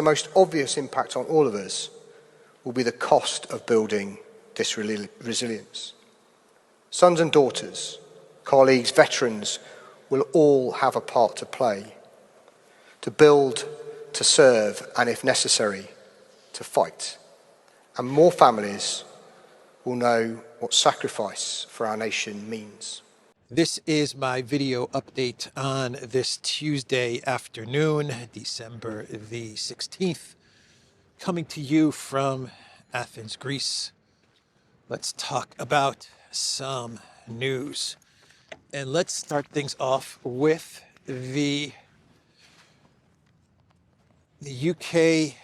The most obvious impact on all of us will be the cost of building this resilience. Sons and daughters, colleagues, veterans will all have a part to play, to build, to serve, and if necessary, to fight. And more families will know what sacrifice for our nation means. This is my video update on this Tuesday afternoon, December the 16th, coming to you from Athens, Greece. Let's talk about some news. And let's start things off with the UK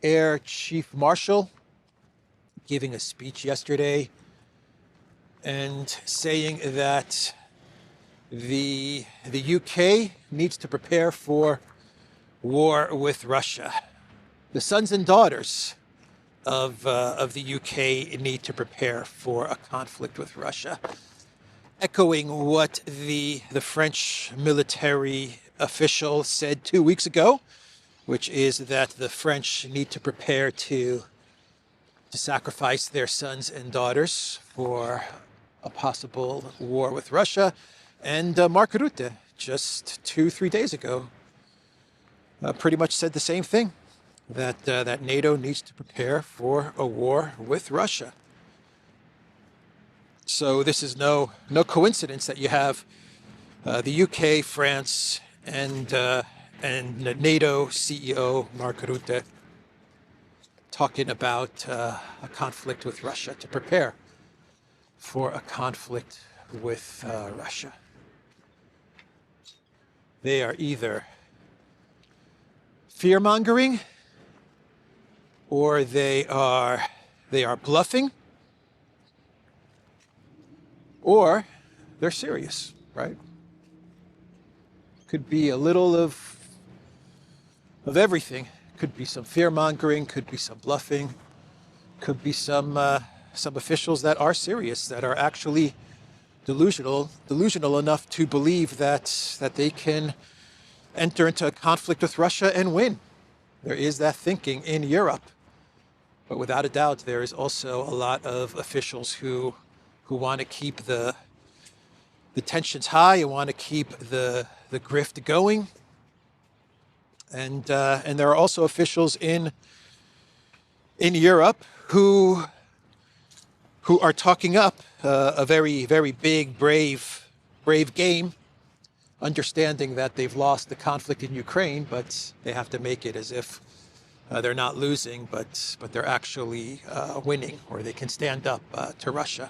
Air Chief Marshal giving a speech yesterday and saying that the UK needs to prepare for war with Russia. The sons and daughters of the UK need to prepare for a conflict with Russia, echoing what the French military official said 2 weeks ago, which is that the French need to prepare to sacrifice their sons and daughters for a possible war with Russia. And Mark Rutte, just 2-3 days ago, pretty much said the same thing, that NATO needs to prepare for a war with Russia. So this is no coincidence that you have the UK, France, and NATO CEO Mark Rutte talking about a conflict with Russia, to prepare for a conflict with Russia. They are either fear-mongering or they are bluffing, or they're serious, right? Could be a little of everything. Could be some fear-mongering, could be some bluffing, could be some officials that are serious, that are actually delusional enough to believe that they can enter into a conflict with Russia and win. There is that thinking in Europe. But without a doubt, there is also a lot of officials who want to keep the tensions high and want to keep the grift going. And there are also officials in Europe who are talking up a very, very big, brave game, understanding that they've lost the conflict in Ukraine, but they have to make it as if they're not losing, but they're actually winning, or they can stand up to Russia.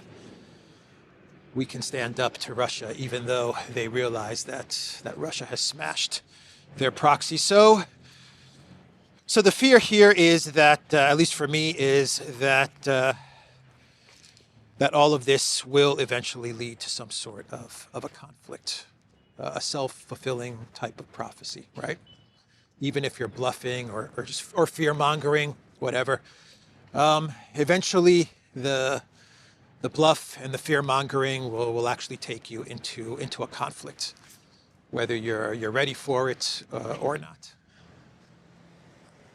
We can stand up to Russia, even though they realize that Russia has smashed their proxy. So the fear here is that, at least for me, is that all of this will eventually lead to some sort of a conflict, a self-fulfilling type of prophecy, right? Even if you're bluffing or fear-mongering, whatever, eventually the bluff and the fear-mongering will actually take you into a conflict, whether you're ready for it or not.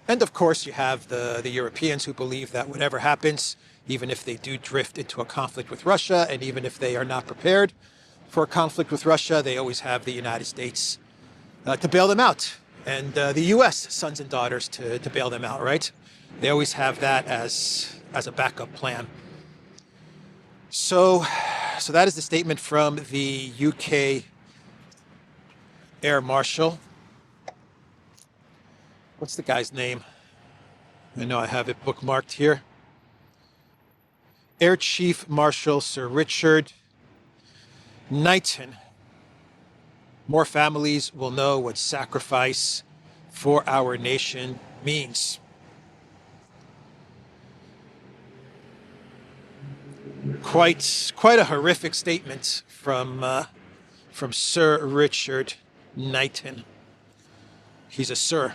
And of course, you have the Europeans who believe that whatever happens, even if they do drift into a conflict with Russia, and even if they are not prepared for a conflict with Russia, they always have the United States to bail them out, and the U.S. sons and daughters to bail them out, right? They always have that as a backup plan. So that is the statement from the UK Air Marshal. What's the guy's name? I know I have it bookmarked here. Air Chief Marshal Sir Richard Knighton. More families will know what sacrifice for our nation means. Quite a horrific statement from Sir Richard Knighton. He's a sir.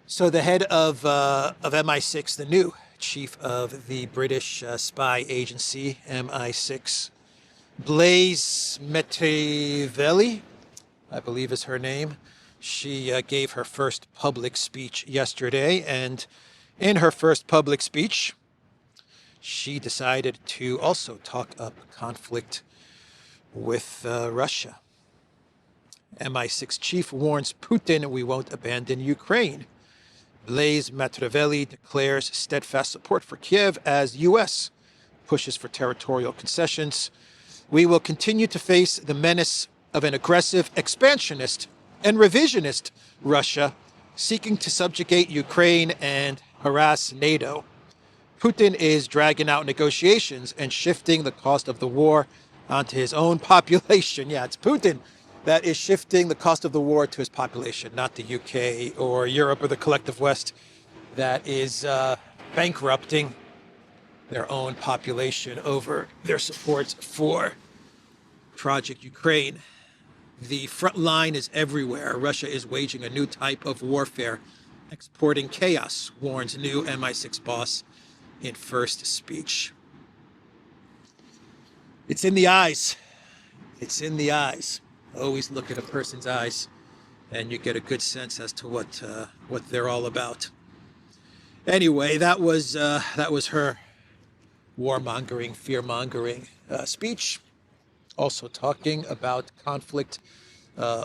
So the head of MI6, the new chief of the British spy agency, MI6, Blaise Metavelli, I believe is her name, She gave her first public speech yesterday, and in her first public speech, she decided to also talk up conflict with Russia. MI6 chief warns Putin we won't abandon Ukraine. Blaise Matravelli declares steadfast support for Kiev as U.S. pushes for territorial concessions. We will continue to face the menace of an aggressive expansionist and revisionist Russia seeking to subjugate Ukraine and harass NATO. Putin is dragging out negotiations and shifting the cost of the war onto his own population. Yeah, it's Putin that is shifting the cost of the war to his population, not the UK or Europe or the collective West that is bankrupting their own population over their support for Project Ukraine. The front line is everywhere. Russia is waging a new type of warfare, exporting chaos, warns new MI6 boss in first speech. It's in the eyes. It's in the eyes. Always look at a person's eyes, and you get a good sense as to what they're all about. Anyway, that was her warmongering, fear-mongering speech. Also talking about conflict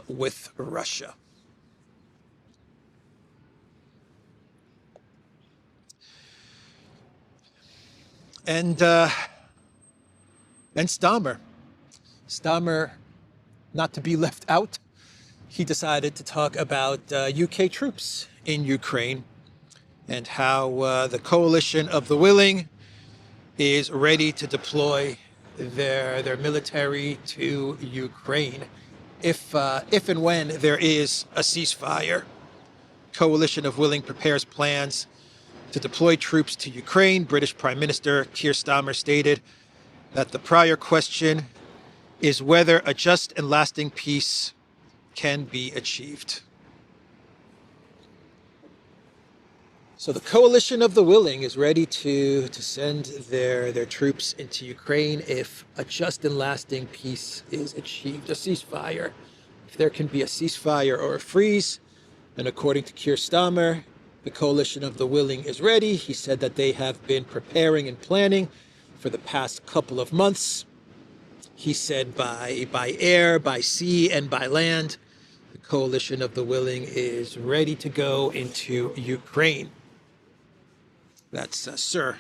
with Russia. And Starmer, not to be left out, he decided to talk about UK troops in Ukraine and how the coalition of the willing is ready to deploy their military to Ukraine if and when there is a ceasefire. Coalition of willing prepares plans to deploy troops to Ukraine. British Prime Minister Kier Starmer stated that the prior question is whether a just and lasting peace can be achieved. So the coalition of the willing is ready to send their troops into Ukraine if a just and lasting peace is achieved, a ceasefire. If there can be a ceasefire or a freeze, and according to Kier Starmer, the coalition of the willing is ready. He said that they have been preparing and planning for the past couple of months. He said by air, by sea, and by land, the coalition of the willing is ready to go into Ukraine. That's Sir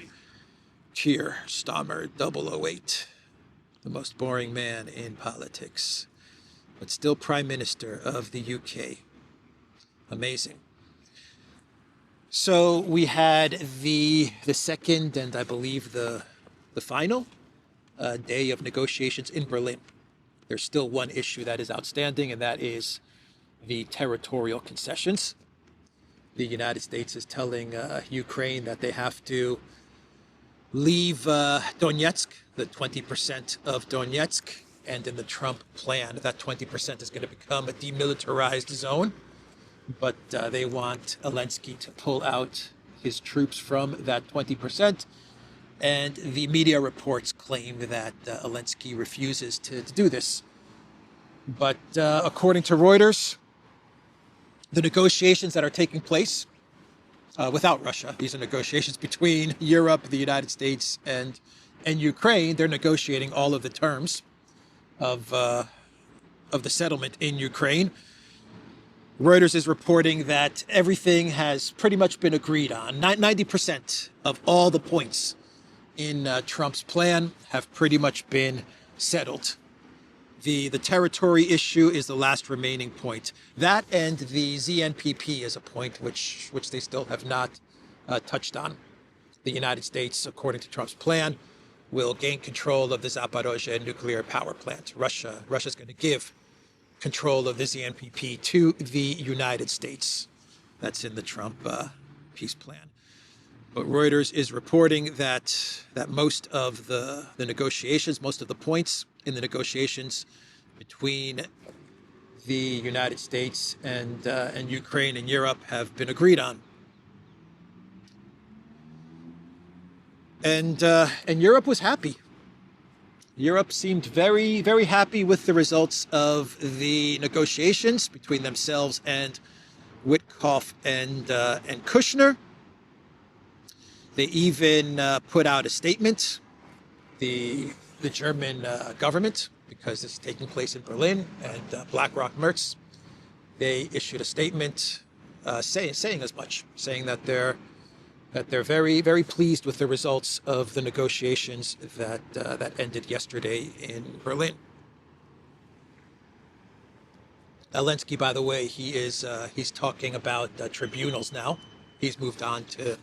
Kier Starmer 008, the most boring man in politics, but still Prime Minister of the UK. Amazing. So we had the second and I believe the final day of negotiations in Berlin. There's still one issue that is outstanding, and that is the territorial concessions. The United States is telling Ukraine that they have to leave Donetsk, the 20% of Donetsk, and in the Trump plan, that 20% is going to become a demilitarized zone. But they want Zelensky to pull out his troops from that 20%. And the media reports claim that Zelensky refuses to do this. But according to Reuters, the negotiations that are taking place without Russia, these are negotiations between Europe, the United States, and Ukraine. They're negotiating all of the terms of the settlement in Ukraine. Reuters is reporting that everything has pretty much been agreed on. 90% of all the points in Trump's plan have pretty much been settled. The territory issue is the last remaining point. That and the ZNPP is a point which they still have not touched on. The United States, according to Trump's plan, will gain control of the Zaporozhye nuclear power plant. Russia's going to give control of the ZNPP to the United States. That's in the Trump peace plan. But Reuters is reporting that most of the negotiations, most of the points in the negotiations between the United States and Ukraine and Europe have been agreed on. And Europe was happy. Europe seemed very, very happy with the results of the negotiations between themselves and Witkoff and Kushner. They even put out a statement, the German government, because this is taking place in Berlin and BlackRock Merz. They issued a statement saying as much, saying that they're very, very pleased with the results of the negotiations that ended yesterday in Berlin. Zelensky, by the way, he's talking about tribunals now. He's moved on to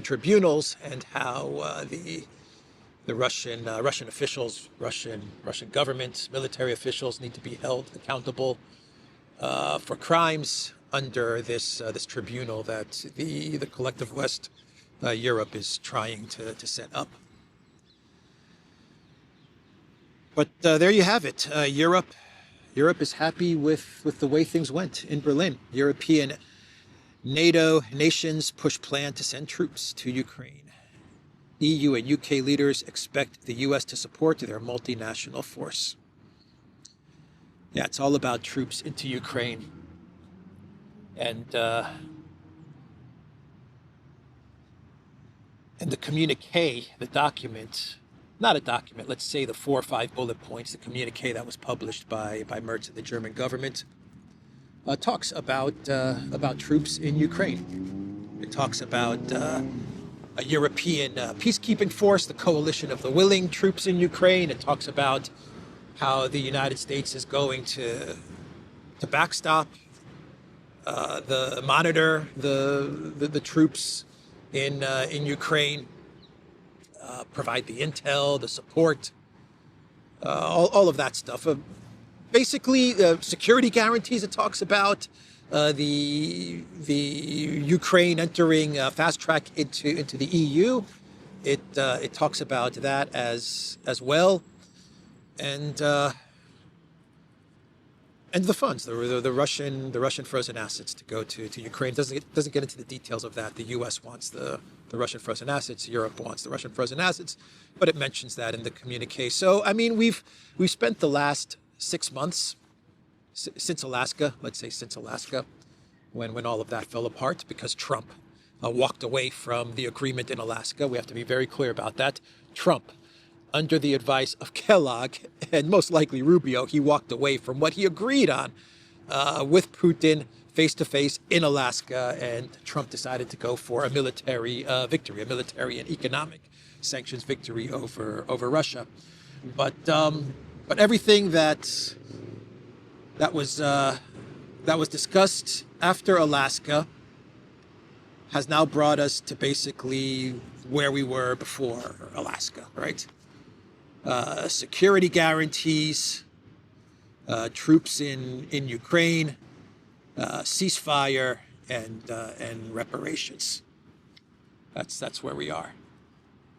tribunals, and how the Russian officials, Russian government, military officials need to be held accountable for crimes under this tribunal that the collective West, Europe, is trying to set up. But there you have it. Europe is happy with the way things went in Berlin. European NATO nations push plan to send troops to Ukraine. EU and UK leaders expect the US to support their multinational force. Yeah, it's all about troops into Ukraine. And the communique, the document, not a document, let's say the 4 or 5 bullet points, the communique that was published by Merz and the German government, talks about troops in Ukraine. It talks about a European peacekeeping force, the coalition of the willing troops in Ukraine. It talks about how the United States is going to backstop, monitor the troops in Ukraine, provide the intel, the support, all of that stuff. Basically, security guarantees. It talks about the Ukraine entering fast track into the EU. It talks about that as well, and the funds, the Russian frozen assets to go to Ukraine. Doesn't get into the details of that. The U.S. wants the Russian frozen assets. Europe wants the Russian frozen assets, but it mentions that in the communique. So I mean, we've spent the last 6 months since Alaska, when all of that fell apart because Trump walked away from the agreement in Alaska. We have to be very clear about that. Trump, under the advice of Kellogg and most likely Rubio, he walked away from what he agreed on with Putin face-to-face in Alaska, and Trump decided to go for a military victory, a military and economic sanctions victory over Russia. But everything that was discussed after Alaska has now brought us to basically where we were before Alaska, right? Security guarantees, troops in Ukraine, ceasefire, and reparations. That's where we are.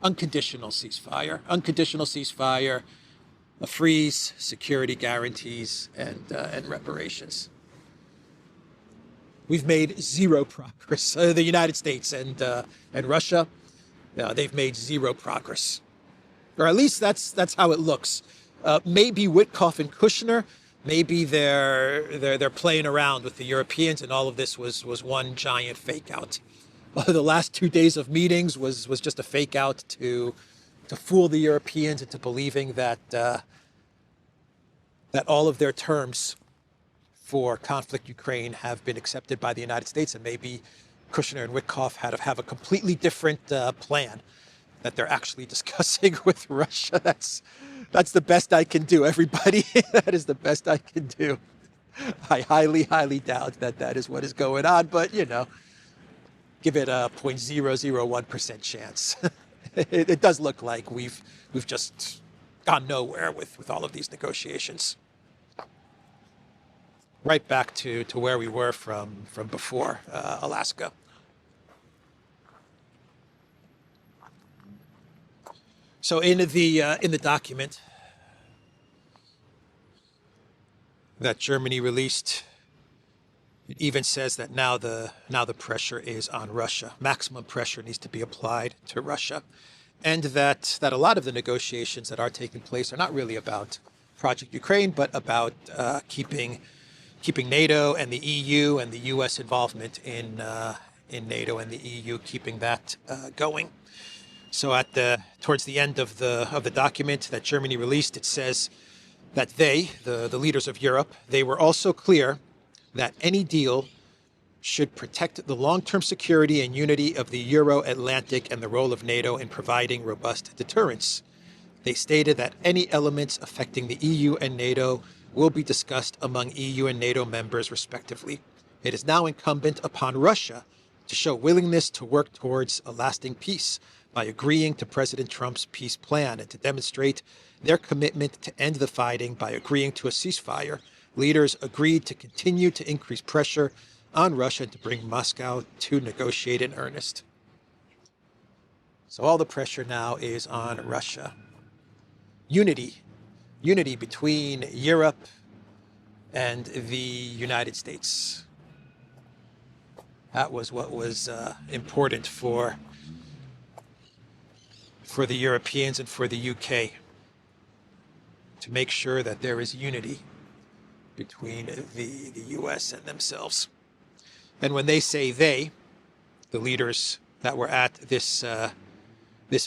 Unconditional ceasefire, a freeze, security guarantees, and reparations. We've made zero progress. The United States and Russia, they've made zero progress, or at least that's how it looks. Maybe Witkoff and Kushner, maybe they're playing around with the Europeans, and all of this was one giant fake out. The last 2 days of meetings was just a fake out to fool the Europeans into believing that all of their terms for conflict Ukraine have been accepted by the United States, and maybe Kushner and Witkoff have a completely different plan that they're actually discussing with Russia. That's the best I can do, everybody. That is the best I can do. I highly, highly doubt that is what is going on, but give it a 0.001% chance. It does look like we've just gone nowhere with all of these negotiations. Right back to where we were from before Alaska. So in the document that Germany released, it even says that now the pressure is on Russia. Maximum pressure needs to be applied to Russia. and that a lot of the negotiations that are taking place are not really about Project Ukraine, but about keeping NATO and the EU and the U.S. involvement in NATO and the EU, keeping that going. So towards the end of the document that Germany released, it says that the leaders of Europe, they were also clear that any deal should protect the long-term security and unity of the Euro-Atlantic and the role of NATO in providing robust deterrence. They stated that any elements affecting the EU and NATO will be discussed among EU and NATO members respectively. It is now incumbent upon Russia to show willingness to work towards a lasting peace by agreeing to President Trump's peace plan and to demonstrate their commitment to end the fighting by agreeing to a ceasefire. Leaders agreed to continue to increase pressure on Russia to bring Moscow to negotiate in earnest. So all the pressure now is on Russia. Unity between Europe and the United States. That was what was important for the Europeans and for the UK, to make sure that there is unity between the US and themselves. And when they say they, the leaders that were at this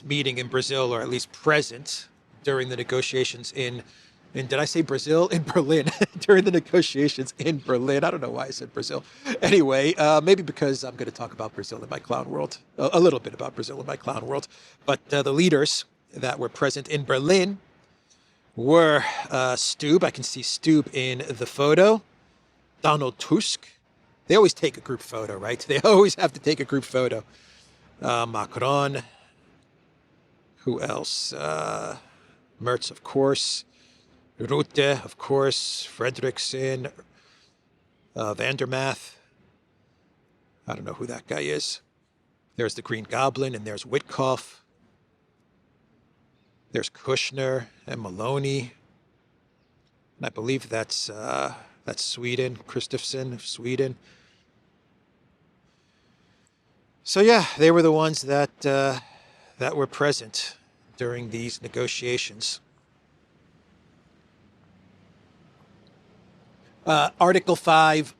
meeting in Brazil, or at least present during the negotiations in did I say Brazil? In Berlin. During the negotiations in Berlin. I don't know why I said Brazil. Anyway, maybe because I'm going to talk about Brazil in my clown world. A little bit about Brazil in my clown world. But the leaders that were present in Berlin were Stub. I can see Stub in the photo. Donald Tusk. They always take a group photo, right? They always have to take a group photo. Macron. Who else? Merz, of course. Rutte, of course. Fredrickson. Vandermath. I don't know who that guy is. There's the Green Goblin, and there's Witkoff. There's Kushner and Maloney. And I believe that's Sweden, Christoforou of Sweden. So yeah, they were the ones that were present during these negotiations. Article 5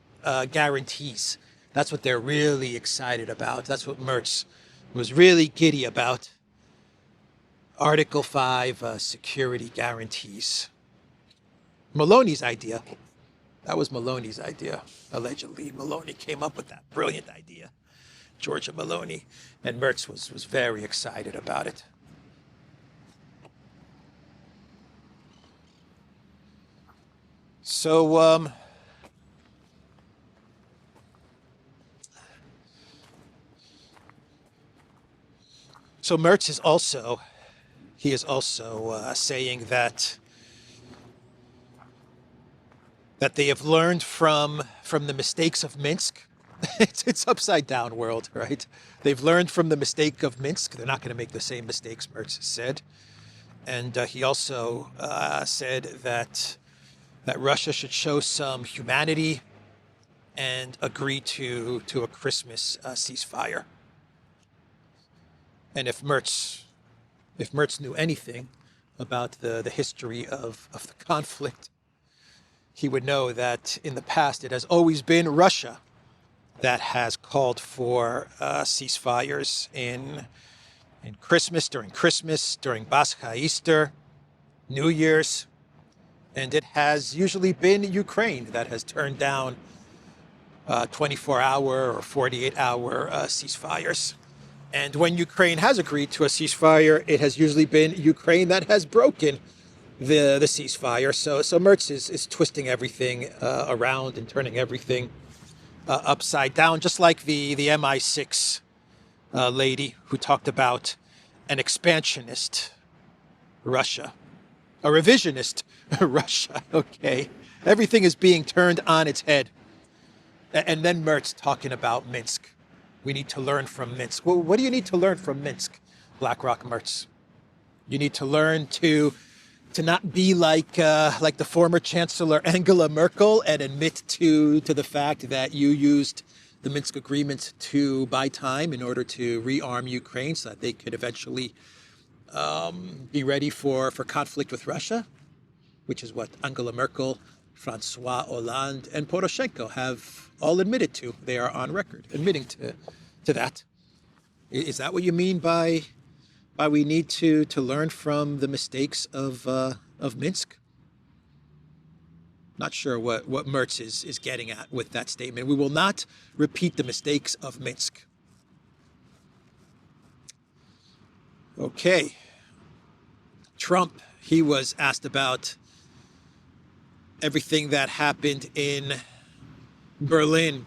guarantees. That's what they're really excited about. That's what Merz was really giddy about. Article 5 security guarantees. Maloney's idea. That was Maloney's idea. Allegedly, Maloney came up with that brilliant idea. Georgia Maloney. And Merz was very excited about it. So, Merz is also, saying that they have learned from the mistakes of Minsk. It's upside down world, right? They've learned from the mistake of Minsk. They're not going to make the same mistakes, Merz said. And he also said that Russia should show some humanity and agree to a Christmas ceasefire. And if Merz knew anything about the history of the conflict, he would know that in the past it has always been Russia that has called for ceasefires in Christmas, during Pascha, Easter, New Year's. And it has usually been Ukraine that has turned down 24-hour or 48-hour ceasefires. And when Ukraine has agreed to a ceasefire, it has usually been Ukraine that has broken the ceasefire. So Merz is twisting everything around and turning everything upside down, just like the MI6 lady who talked about an expansionist Russia, a revisionist Russia. Okay, everything is being turned on its head. And then Merz talking about Minsk. We need to learn from Minsk. Well, what do you need to learn from Minsk, BlackRock Merz? You need to learn to not be like the former Chancellor Angela Merkel and admit to the fact that you used the Minsk agreement to buy time in order to rearm Ukraine so that they could eventually be ready for conflict with Russia, which is what Angela Merkel, Francois Hollande, and Poroshenko have all admitted to. They are on record admitting to that. Is that what you mean by we need to learn from the mistakes of Minsk? Not sure what Merz is getting at with that statement. We will not repeat the mistakes of Minsk. Okay. Trump, he was asked about everything that happened in Berlin.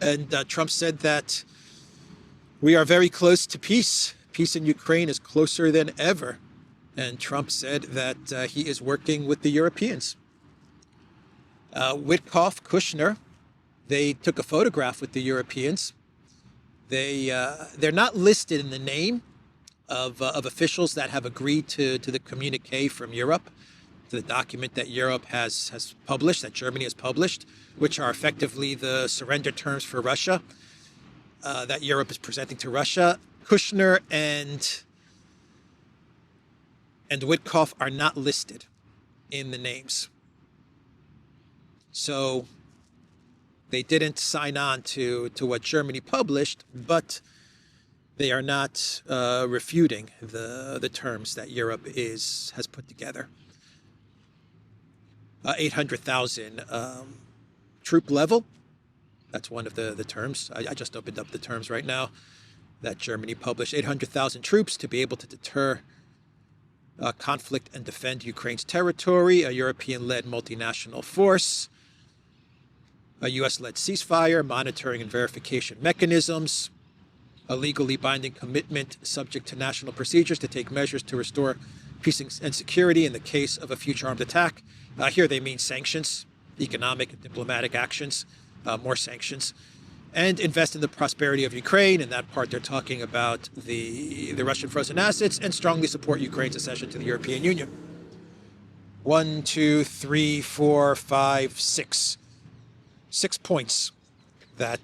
And Trump said that we are very close to peace. Peace in Ukraine is closer than ever. And Trump said that he is working with the Europeans. Witkoff, Kushner, they took a photograph with the Europeans. They're not listed in the name of officials that have agreed to the communique from Europe, to the document that Europe has published, that Germany has published, which are effectively the surrender terms for Russia that Europe is presenting to Russia. Kushner and Witkoff are not listed in the names. So they didn't sign on to what Germany published, but they are not refuting the terms that Europe has put together. 800,000 troop level. That's one of the terms. I just opened up the terms right now that Germany published. 800,000 troops to be able to deter conflict and defend Ukraine's territory. A European-led multinational force. A U.S.-led ceasefire, monitoring and verification mechanisms. A legally binding commitment subject to national procedures to take measures to restore peace and security in the case of a future armed attack. Here they mean sanctions, economic and diplomatic actions, more sanctions, and invest in the prosperity of Ukraine. In that part, they're talking about the Russian frozen assets and strongly support Ukraine's accession to the European Union. 1, 2, 3, 4, 5, 6. 6 points that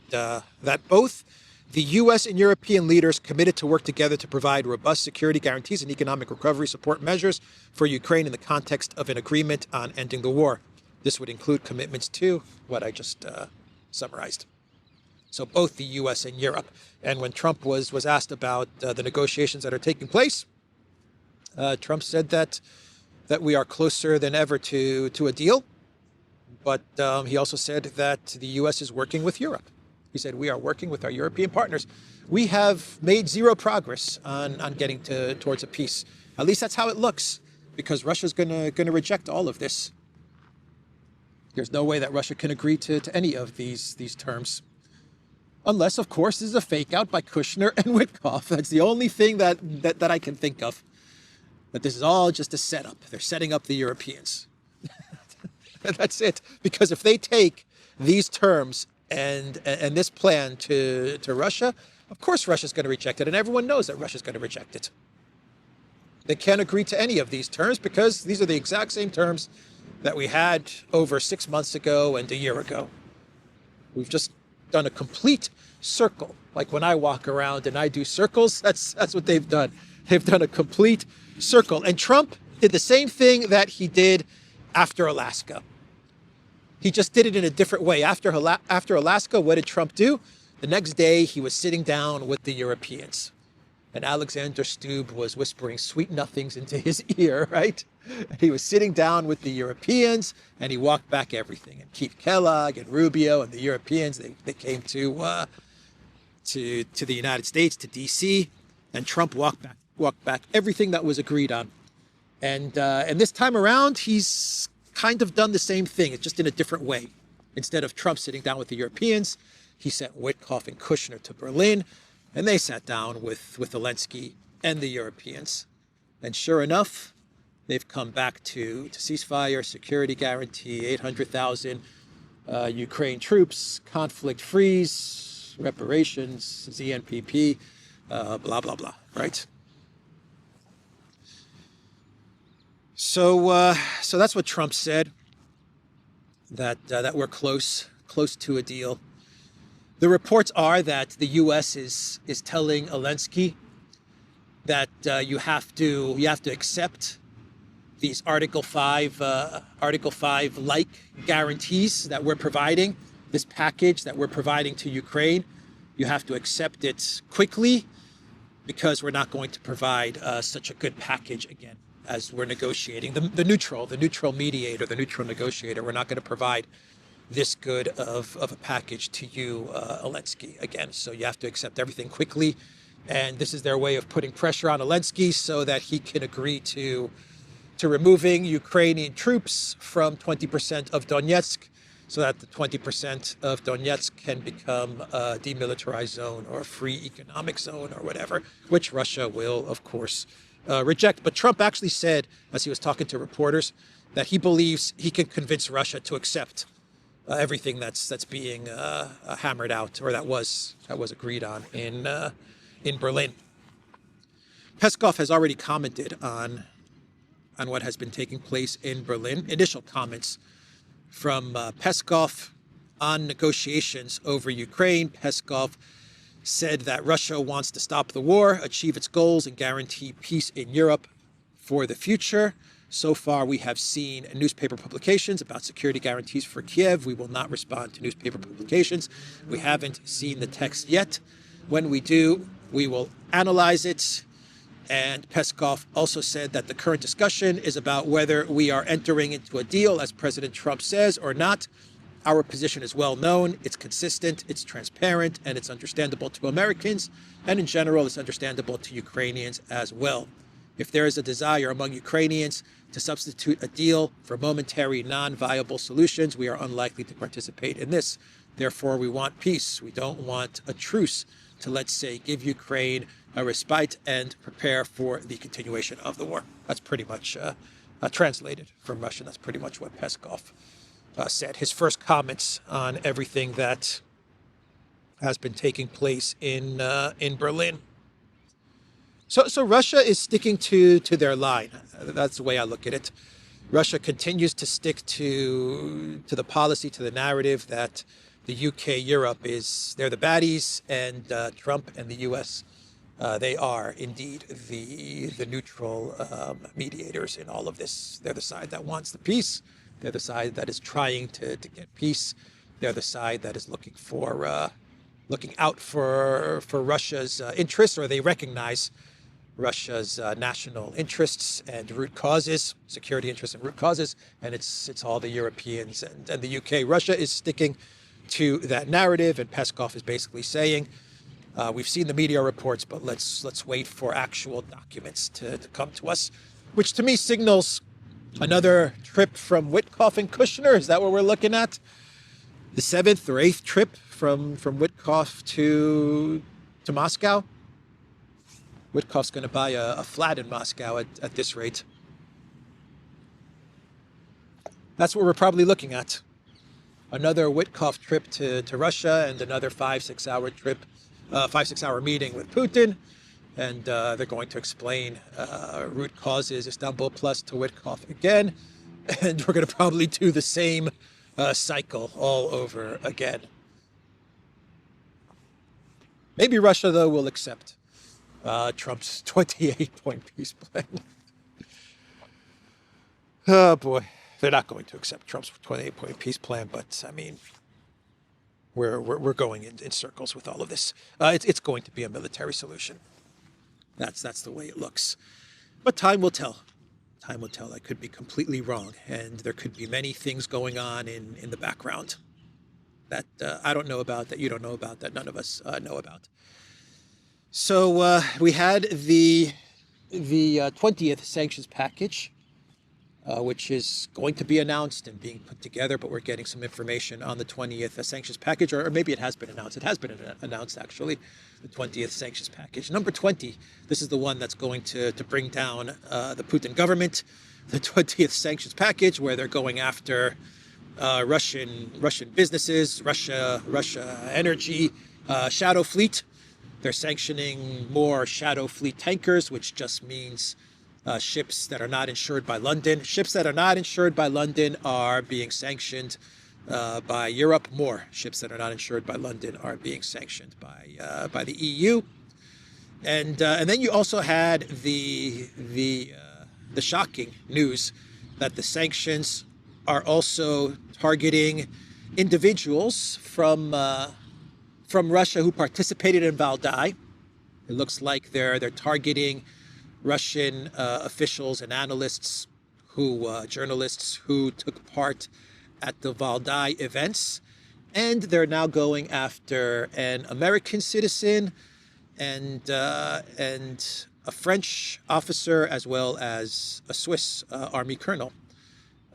both the U.S. and European leaders committed to work together to provide robust security guarantees and economic recovery support measures for Ukraine in the context of an agreement on ending the war. This would include commitments to what I just summarized. So both the U.S. and Europe. And when Trump was asked about the negotiations that are taking place, Trump said that we are closer than ever to a deal. But he also said that the U.S. is working with Europe. He said, we are working with our European partners. We have made zero progress on getting towards a peace. At least that's how it looks, because Russia's going to reject all of this. There's no way that Russia can agree to any of these terms. Unless, of course, this is a fake out by Kushner and Witkoff. That's the only thing that I can think of. But this is all just a setup. They're setting up the Europeans. That's it. Because if they take these terms and this plan to Russia, of course Russia's going to reject it. And everyone knows that Russia's going to reject it. They can't agree to any of these terms because these are the exact same terms that we had over 6 months ago and a year ago. We've just done a complete circle. Like when I walk around and I do circles, that's what they've done. They've done a complete circle. And Trump did the same thing that he did after Alaska. He just did it in a different way. After Alaska, what did Trump do? The next day, he was sitting down with the Europeans. And Alexander Stubb was whispering sweet nothings into his ear, right? He was sitting down with the Europeans, and he walked back everything. And Keith Kellogg and Rubio and the Europeans, they came to the United States, to D.C., and Trump walked back everything that was agreed on. And this time around, he's kind of done the same thing. It's just in a different way. Instead of Trump sitting down with the Europeans, he sent Witkoff and Kushner to Berlin, and they sat down with Zelensky and the Europeans. And sure enough, they've come back to ceasefire, security guarantee, 800,000 Ukraine troops, conflict freeze, reparations, ZNPP, blah, blah, blah, right? So that's what Trump said, that we're close to a deal. The reports are that the U.S. is telling Zelensky that you have to accept these Article 5 like guarantees that we're providing, this package that we're providing to Ukraine. You have to accept it quickly, because we're not going to provide such a good package again as we're negotiating. The neutral mediator, the neutral negotiator, we're not going to provide this good of a package to you, Zelensky, again. So you have to accept everything quickly. And this is their way of putting pressure on Zelensky so that he can agree to removing Ukrainian troops from 20% of Donetsk, so that the 20% of Donetsk can become a demilitarized zone or a free economic zone or whatever, which Russia will, of course, reject. But Trump actually said, as he was talking to reporters, that he believes he can convince Russia to accept everything that's being hammered out, or that was agreed on in Berlin. Peskov has already commented on what has been taking place in Berlin. Initial comments from Peskov on negotiations over Ukraine. Peskov said that Russia wants to stop the war, achieve its goals, and guarantee peace in Europe for the future. So far, we have seen newspaper publications about security guarantees for Kiev. We will not respond to newspaper publications. We haven't seen the text yet. When we do, we will analyze it. And Peskov also said that the current discussion is about whether we are entering into a deal, as President Trump says, or not. Our position is well known, it's consistent, it's transparent, and it's understandable to Americans. And in general, it's understandable to Ukrainians as well. If there is a desire among Ukrainians to substitute a deal for momentary, non-viable solutions, we are unlikely to participate in this. Therefore, we want peace. We don't want a truce to, let's say, give Ukraine a respite and prepare for the continuation of the war. That's pretty much translated from Russian. That's pretty much what Peskov said. His first comments on everything that has been taking place in Berlin. So Russia is sticking to their line. That's the way I look at it. Russia continues to stick to the policy, to the narrative that the UK, Europe they're the baddies, and Trump and the US, they are indeed the neutral mediators in all of this. They're the side that wants the peace. They're the side that is trying to get peace. They're the side that is looking out for Russia's interests, or they recognize Russia's national interests and root causes, security interests and root causes, and it's all the Europeans and the UK. Russia is sticking to that narrative, and Peskov is basically saying, we've seen the media reports, but let's wait for actual documents to come to us, which to me signals another trip from Witkoff and Kushner. Is that what we're looking at? The 7th or 8th trip from Witkoff to Moscow? Witkoff's going to buy a flat in Moscow at this rate. That's what we're probably looking at. Another Witkoff trip to Russia, and another 5-6 hour meeting with Putin. And they're going to explain root causes, Istanbul Plus to Witkoff again. And we're going to probably do the same cycle all over again. Maybe Russia, though, will accept Trump's 28-point peace plan. Oh, boy. They're not going to accept Trump's 28-point peace plan, but, I mean, we're going in circles with all of this. It's going to be a military solution. That's the way it looks. But time will tell. Time will tell. I could be completely wrong, and there could be many things going on in the background that I don't know about, that you don't know about, that none of us know about. So we had the 20th sanctions package, which is going to be announced and being put together, but we're getting some information on the 20th sanctions package, or maybe it has been announced. It has been announced, actually, the 20th sanctions package. Number 20, this is the one that's going to bring down the Putin government, the 20th sanctions package, where they're going after Russian businesses, Russia energy, shadow fleet. They're sanctioning more shadow fleet tankers, which just means ships that are not insured by London. Ships that are not insured by London are being sanctioned by Europe. More ships that are not insured by London are being sanctioned by the EU. And then you also had the shocking news that the sanctions are also targeting individuals from Russia who participated in Valdai. It looks like they're targeting Russian officials and analysts journalists who took part at the Valdai events. And they're now going after an American citizen and a French officer, as well as a Swiss army colonel.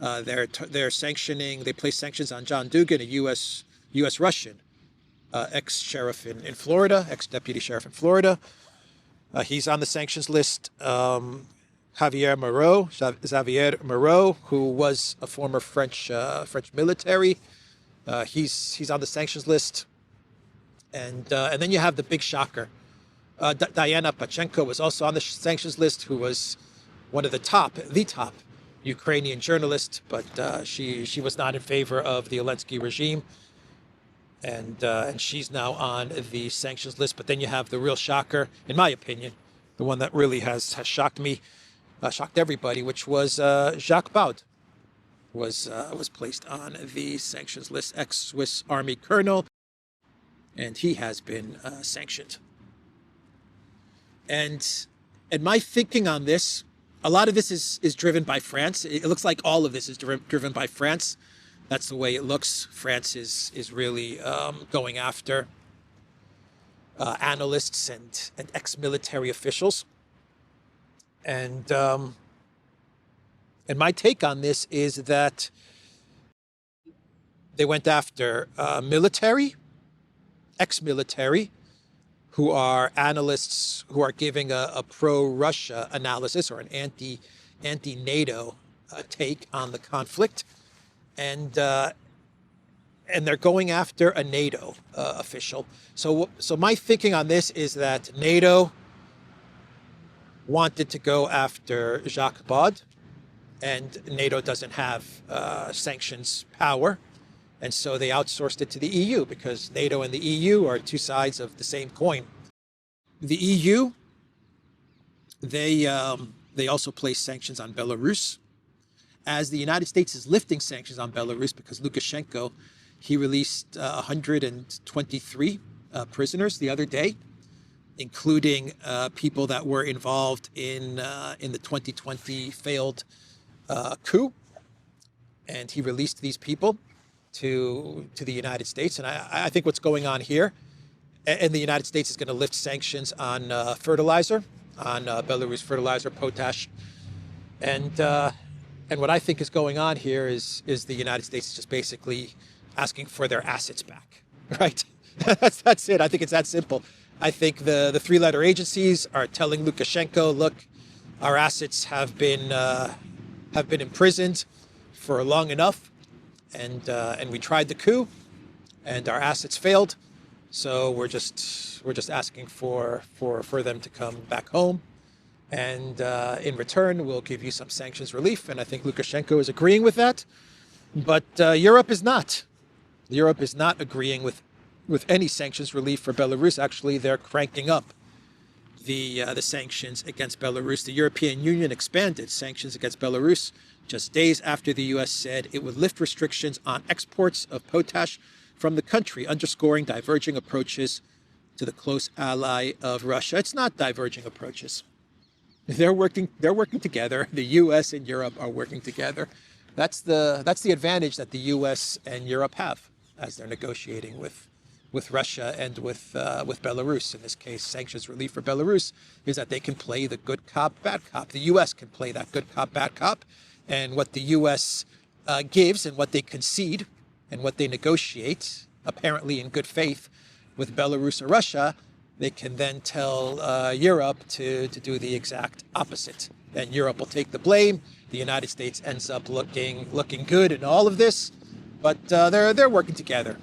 They're sanctioning. They place sanctions on John Dugan, a U.S. Russian ex-sheriff in Florida, ex-deputy sheriff in Florida. He's on the sanctions list. Xavier Moreau, who was a former French military, he's on the sanctions list. And then you have the big shocker. Diana Pachenko was also on the sanctions list, who was one of the top Ukrainian journalists, but she was not in favor of the Zelensky regime. And she's now on the sanctions list. But then you have the real shocker, in my opinion, the one that really has shocked me, shocked everybody, which was Jacques Baud, was placed on the sanctions list, ex-Swiss Army colonel, and he has been sanctioned. And my thinking on this, a lot of this is driven by France. It looks like all of this is driven by France. That's the way it looks. France is really going after analysts and ex-military officials. And my take on this is that they went after military, ex-military, who are analysts who are giving a pro-Russia analysis or an anti-NATO take on the conflict. And they're going after a NATO official. So my thinking on this is that NATO wanted to go after Jacques Baud, and NATO doesn't have sanctions power, and so they outsourced it to the EU, because NATO and the EU are two sides of the same coin. The EU, they also place sanctions on Belarus, as the United States is lifting sanctions on Belarus because Lukashenko, he released 123 prisoners the other day, including people that were involved in the 2020 failed coup. And he released these people to the United States. And I think what's going on here, and the United States is going to lift sanctions on fertilizer, on Belarus fertilizer, potash. And what I think is going on here is the United States is just basically asking for their assets back, right? That's it. I think it's that simple. I think the three-letter agencies are telling Lukashenko, look, our assets have been imprisoned for long enough, and we tried the coup, and our assets failed, so we're just asking for them to come back home. And in return, we'll give you some sanctions relief. And I think Lukashenko is agreeing with that. But Europe is not. Europe is not agreeing with any sanctions relief for Belarus. Actually, they're cranking up the sanctions against Belarus. The European Union expanded sanctions against Belarus just days after the U.S. said it would lift restrictions on exports of potash from the country, underscoring diverging approaches to the close ally of Russia. It's not diverging approaches. They're working together. The U.S. and Europe are working together. That's the advantage that the U.S. and Europe have as they're negotiating with Russia and with Belarus. In this case, sanctions relief for Belarus is that they can play the good cop, bad cop. The U.S. can play that good cop, bad cop, and what the U.S. gives and what they concede and what they negotiate, apparently in good faith, with Belarus or Russia, they can then tell Europe to do the exact opposite. And Europe will take the blame. The United States ends up looking good in all of this, but they're working together.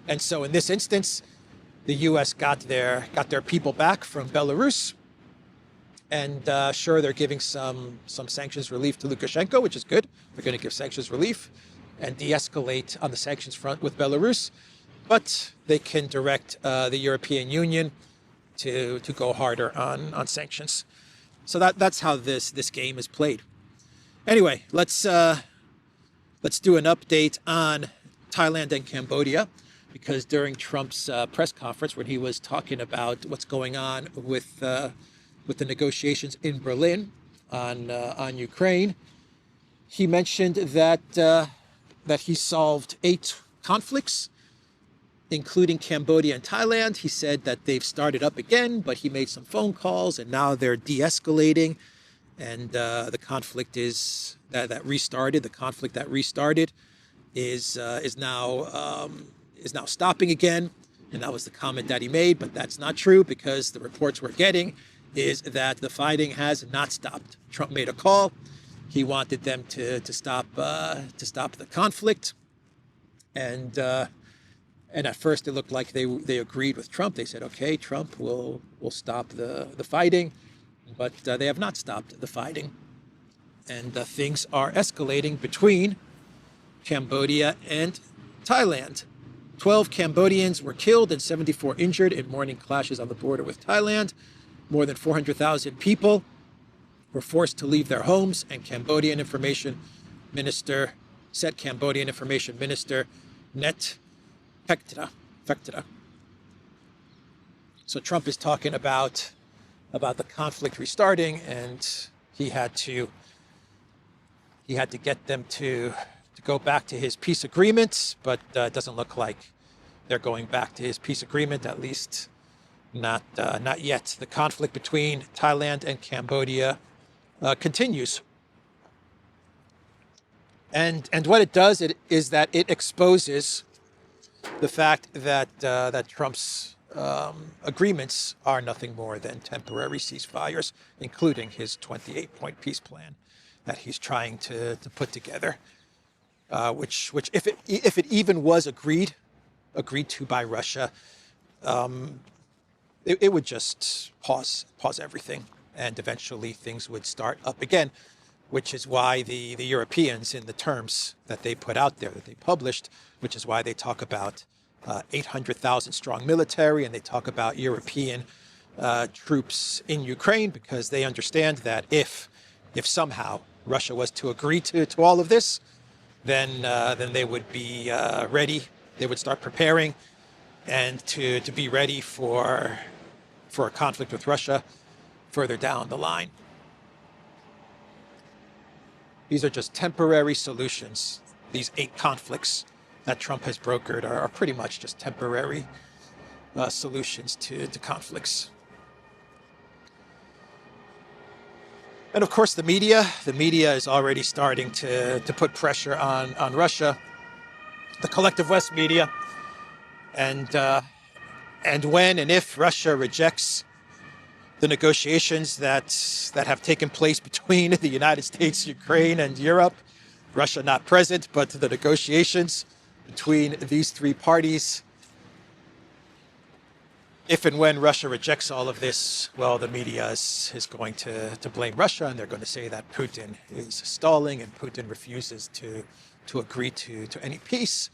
And so in this instance, the U.S. got their people back from Belarus, and sure, they're giving some sanctions relief to Lukashenko, which is good. They're going to give sanctions relief and de-escalate on the sanctions front with Belarus. But they can direct the European Union to go harder on sanctions. So that's how this game is played. Anyway, let's do an update on Thailand and Cambodia, because during Trump's press conference, when he was talking about what's going on with the negotiations in Berlin on Ukraine, he mentioned that he solved 8 conflicts, including Cambodia and Thailand. He said that they've started up again, but he made some phone calls and now they're de-escalating. And the conflict that restarted is now stopping again. And that was the comment that he made, but that's not true, because the reports we're getting is that the fighting has not stopped. Trump made a call. He wanted them to stop the conflict, and at first it looked like they agreed with Trump. They said, okay, Trump will stop the fighting, but they have not stopped the fighting, and things are escalating between Cambodia and Thailand. 12 Cambodians were killed and 74 injured in morning clashes on the border with Thailand. More than 400,000 people were forced to leave their homes, and Cambodian Information Minister Net Phectra. So Trump is talking about the conflict restarting, and he had to get them to go back to his peace agreement, but it doesn't look like they're going back to his peace agreement, at least not yet. The conflict between Thailand and Cambodia continues. And what it does is that it exposes the fact that Trump's agreements are nothing more than temporary ceasefires, including his 28-point peace plan that he's trying to put together, which if it even was agreed to by Russia, it would just pause everything, and eventually things would start up again, which is why the Europeans, in the terms that they put out there, that they published, which is why they talk about 800,000 strong military, and they talk about European troops in Ukraine, because they understand that if somehow Russia was to agree to all of this, then they would be ready. They would start preparing and to be ready for a conflict with Russia further down the line. These are just temporary solutions. These 8 conflicts that Trump has brokered are pretty much just temporary solutions to conflicts. And of course, the media is already starting to put pressure on Russia, the collective West media, and when and if Russia rejects the negotiations that have taken place between the United States, Ukraine, and Europe, Russia not present, but the negotiations between these 3 parties, if and when Russia rejects all of this, well, the media is going to blame Russia, and they're going to say that Putin is stalling and Putin refuses to agree to any peace.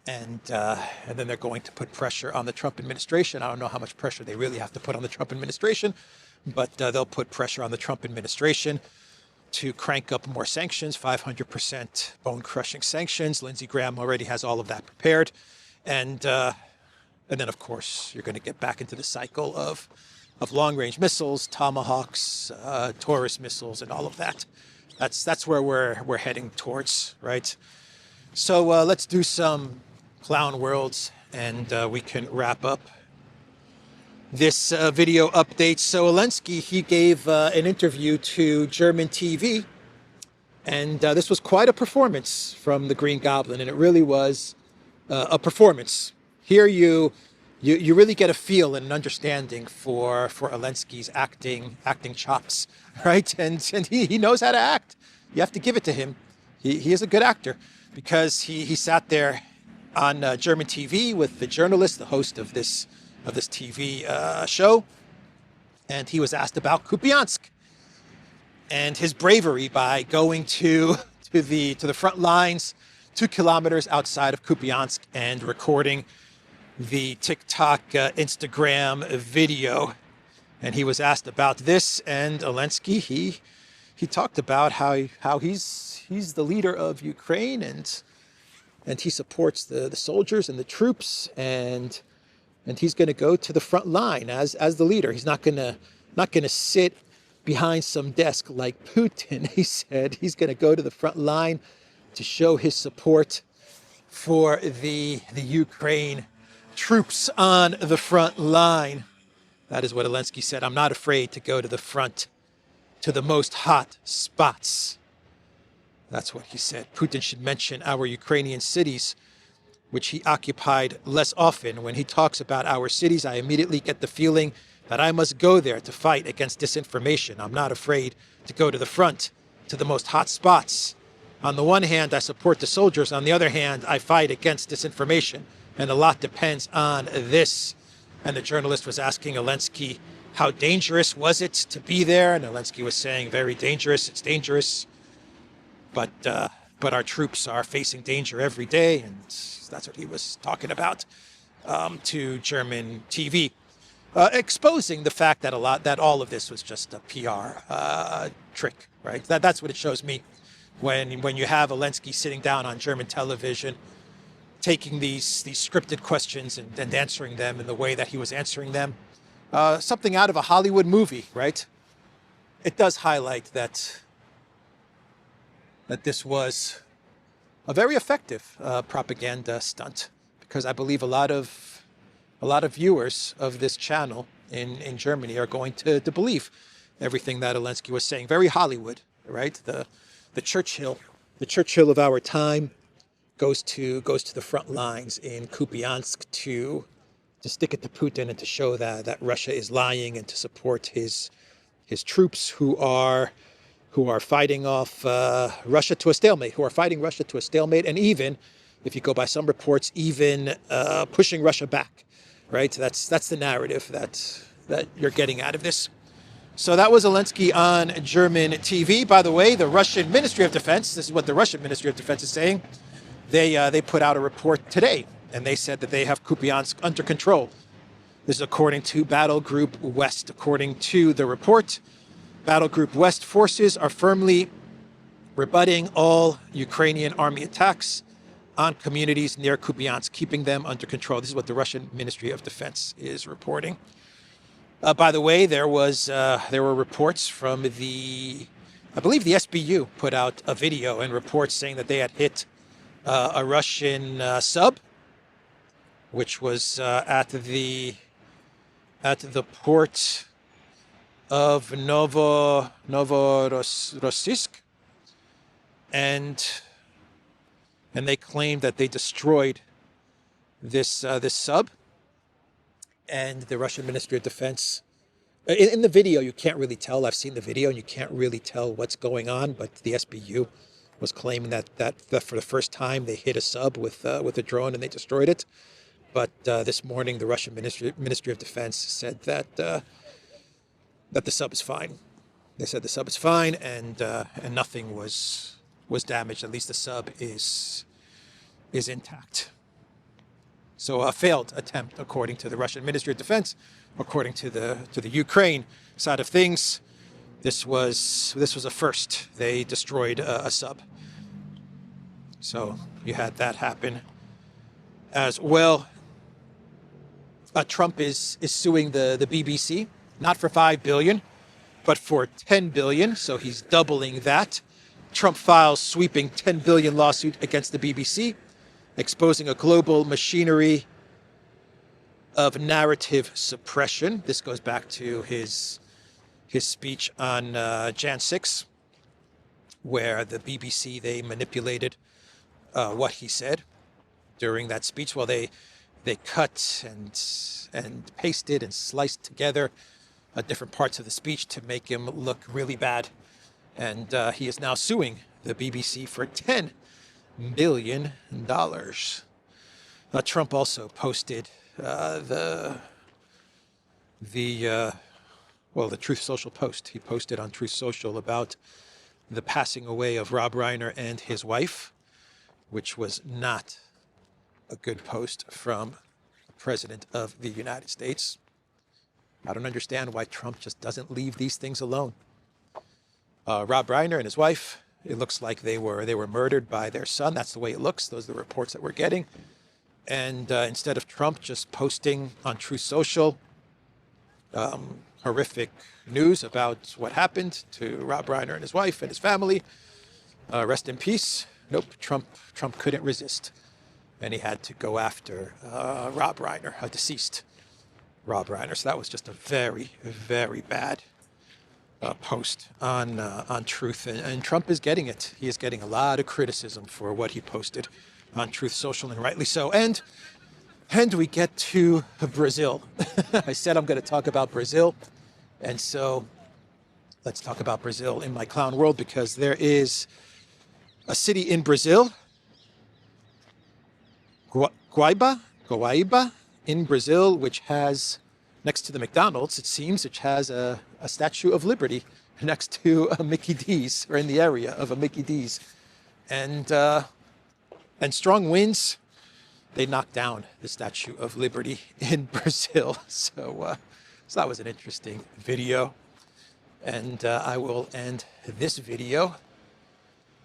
And then they're going to put pressure on the Trump administration. I don't know how much pressure they really have to put on the Trump administration, but they'll put pressure on the Trump administration to crank up more sanctions, 500% bone-crushing sanctions. Lindsey Graham already has all of that prepared. And then, of course, you're going to get back into the cycle of long-range missiles, Tomahawks, Taurus missiles, and all of that. That's where we're heading towards, right? So let's do some clown worlds, and we can wrap up this video update. So Zelensky, he gave an interview to German TV, and this was quite a performance from the Green Goblin, and it really was a performance. Here you really get a feel and an understanding for Zelensky's acting chops, right? And he knows how to act. You have to give it to him. He is a good actor, because he sat there on German TV with the journalist, the host of this TV show, and he was asked about Kupiansk and his bravery by going to the front lines 2 kilometers outside of Kupiansk and recording the TikTok, Instagram video, and he was asked about this. And Zelensky, he talked about how he's the leader of Ukraine, and he supports the soldiers and the troops, and he's going to go to the front line as the leader. He's not going to sit behind some desk like Putin. He said he's going to go to the front line to show his support for the Ukraine troops on the front line. That is what Zelensky said. I'm not afraid to go to the front, to the most hot spots. That's what he said. Putin should mention our Ukrainian cities, which he occupied less often. When he talks about our cities, I immediately get the feeling that I must go there to fight against disinformation. I'm not afraid to go to the front, to the most hot spots. On the one hand, I support the soldiers. On the other hand, I fight against disinformation. And a lot depends on this. And the journalist was asking Zelensky, how dangerous was it to be there? And Zelensky was saying, very dangerous. It's dangerous. But our troops are facing danger every day. And that's what he was talking about to German TV. Exposing the fact that all of this was just a PR trick, right? That's what it shows me when you have Zelensky sitting down on German television, taking these scripted questions and answering them in the way that he was answering them. Something out of a Hollywood movie, right? It does highlight that this was a very effective propaganda stunt, because I believe a lot of viewers of this channel in Germany are going to believe everything that Zelensky was saying. Very Hollywood, right? The Churchill of our time goes to the front lines in Kupiansk to stick it to Putin and to show that Russia is lying, and to support his troops who are fighting off Russia to a stalemate, and even, if you go by some reports, even pushing Russia back, right? That's the narrative that you're getting out of this. So that was Zelensky on German TV. By the way, the Russian Ministry of Defense, this is what the Russian Ministry of Defense is saying, they put out a report today, and they said that they have Kupiansk under control. This is according to Battle Group West. According to the report, Battle Group West forces are firmly rebutting all Ukrainian army attacks on communities near Kupiansk, keeping them under control. This is what the Russian Ministry of Defense is reporting. By the way, there were reports from I believe the SBU put out a video and reports saying that they had hit a Russian sub, which was at the port of Novorossiysk, and they claimed that they destroyed this sub. And the Russian Ministry of Defense, in the video, you can't really tell. I've seen the video, and you can't really tell what's going on. But the SBU was claiming that for the first time they hit a sub with a drone and they destroyed it. But this morning, the Russian Ministry of Defense said that the sub is fine. They said the sub is fine, and nothing was damaged. At least the sub is intact. So a failed attempt, according to the Russian Ministry of Defense. According to the Ukraine side of things, this was a first. They destroyed a sub. So you had that happen as well. Trump is suing the BBC, not for $5 billion, but for $10 billion. So he's doubling that. Trump files sweeping $10 billion lawsuit against the BBC, exposing a global machinery of narrative suppression. This goes back to his speech on Jan 6, where the BBC, they manipulated what he said during that speech. Well, they cut and pasted and sliced together different parts of the speech to make him look really bad. And he is now suing the BBC for $10 billion. Trump also posted the Truth Social post. He posted on Truth Social about the passing away of Rob Reiner and his wife, which was not a good post from President of the United States. I don't understand why Trump just doesn't leave these things alone. Rob Reiner and his wife, it looks like they were murdered by their son. That's the way it looks. Those are the reports that we're getting. And instead of Trump just posting on Truth Social horrific news about what happened to Rob Reiner and his wife and his family, rest in peace. Nope, Trump couldn't resist. And he had to go after Rob Reiner, a deceased Rob Reiner. So that was just a very, very bad post on Truth. And Trump is getting it. He is getting a lot of criticism for what he posted on Truth Social, and rightly so. And we get to Brazil. I said I'm going to talk about Brazil. And so let's talk about Brazil in my clown world, because there is a city in Brazil, Guaíba in Brazil, which has, next to the McDonald's, it seems, which has a Statue of Liberty next to a Mickey D's, or in the area of a Mickey D's. And strong winds, they knocked down the Statue of Liberty in Brazil. So that was an interesting video. And I will end this video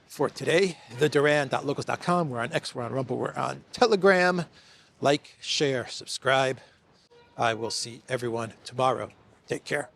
for today. theduran.locals.com. We're on X, we're on Rumble, we're on Telegram. Like, share, subscribe. I will see everyone tomorrow. Take care.